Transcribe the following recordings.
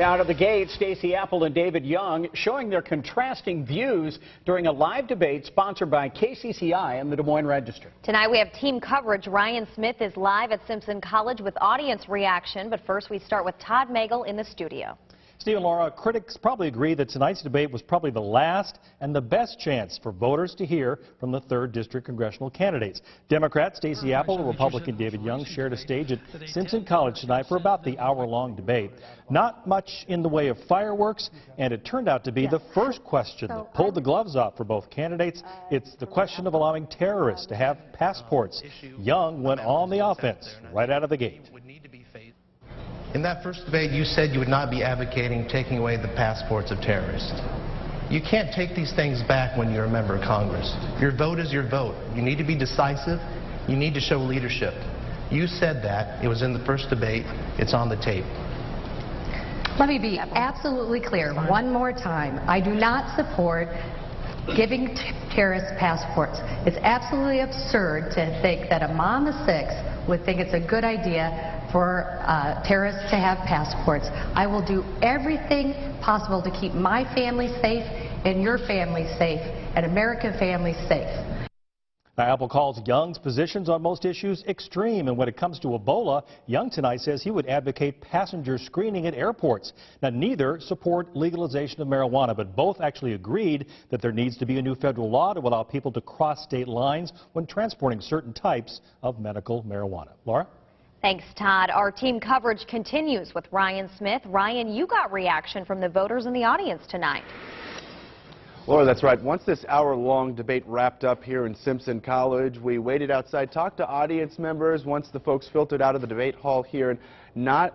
Right out of the gate, Stacey Apple and David Young showing their contrasting views during a live debate sponsored by KCCI and the Des Moines Register. Tonight we have team coverage. Ryan Smith is live at Simpson College with audience reaction. But first we start with Todd Magel in the studio. Steve and Laura, critics probably agree that tonight's debate was probably the last and the best chance for voters to hear from the 3rd District congressional candidates. Democrat Stacey Apple and Republican David Young shared a stage at Simpson College tonight for about the hour-long debate. Not much in the way of fireworks, and it turned out to be the first question that pulled the gloves off for both candidates. It's the question of allowing terrorists to have passports. Young went on the offense right out of the gate. In that first debate, you said you would not be advocating taking away the passports of terrorists. You can't take these things back when you're a member of Congress. Your vote is your vote. You need to be decisive. You need to show leadership. You said that. It was in the first debate. It's on the tape. Let me be absolutely clear one more time. I do not support giving terrorists passports. It's absolutely absurd to think that a mom of 6 would think it's a good idea for terrorists to have passports. I will do everything possible to keep my family safe and your family safe and American families safe. Now, Apple calls Young's positions on most issues extreme, and when it comes to Ebola, Young tonight says he would advocate passenger screening at airports. Now, neither support legalization of marijuana, but both actually agreed that there needs to be a new federal law to allow people to cross state lines when transporting certain types of medical marijuana. Laura? Thanks, Todd. Our team coverage continues with Ryan Smith. Ryan, you got reaction from the voters in the audience tonight. Laura, that's right. Once this hour-long debate wrapped up here in Simpson College, we waited outside, talked to audience members once the folks filtered out of the debate hall here. And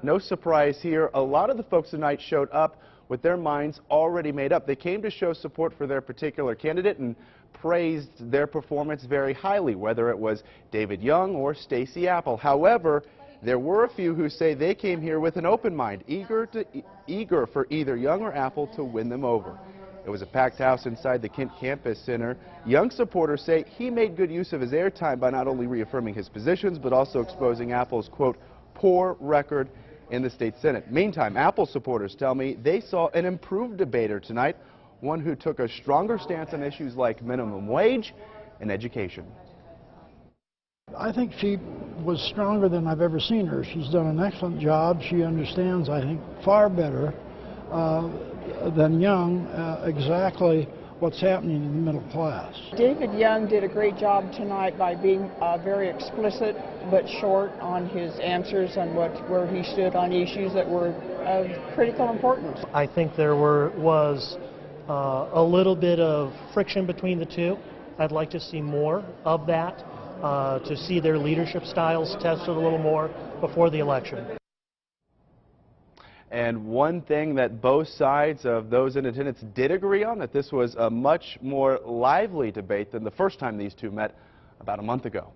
no surprise here, a lot of the folks tonight showed up with their minds already made up. They came to show support for their particular candidate and praised their performance very highly, whether it was David Young or Stacey Apple. However, there were a few who say they came here with an open mind, eager for either Young or Apple to win them over. It was a packed house inside the Kent Campus Center. Young supporters say he made good use of his airtime by not only reaffirming his positions, but also exposing Apple's, quote, poor record in the state Senate. Meantime, Apple supporters tell me they saw an improved debater tonight, one who took a stronger stance on issues like minimum wage and education. I think she was stronger than I've ever seen her. She's done an excellent job. She understands, I think, far better than Young exactly what's happening in the middle class. David Young did a great job tonight by being very explicit but short on his answers on where he stood on issues that were of critical importance. I think there was a little bit of friction between the two. I'd like to see more of that, to see their leadership styles tested a little more before the election. And one thing that both sides of those in attendance did agree on, that this was a much more lively debate than the first time these two met about a month ago.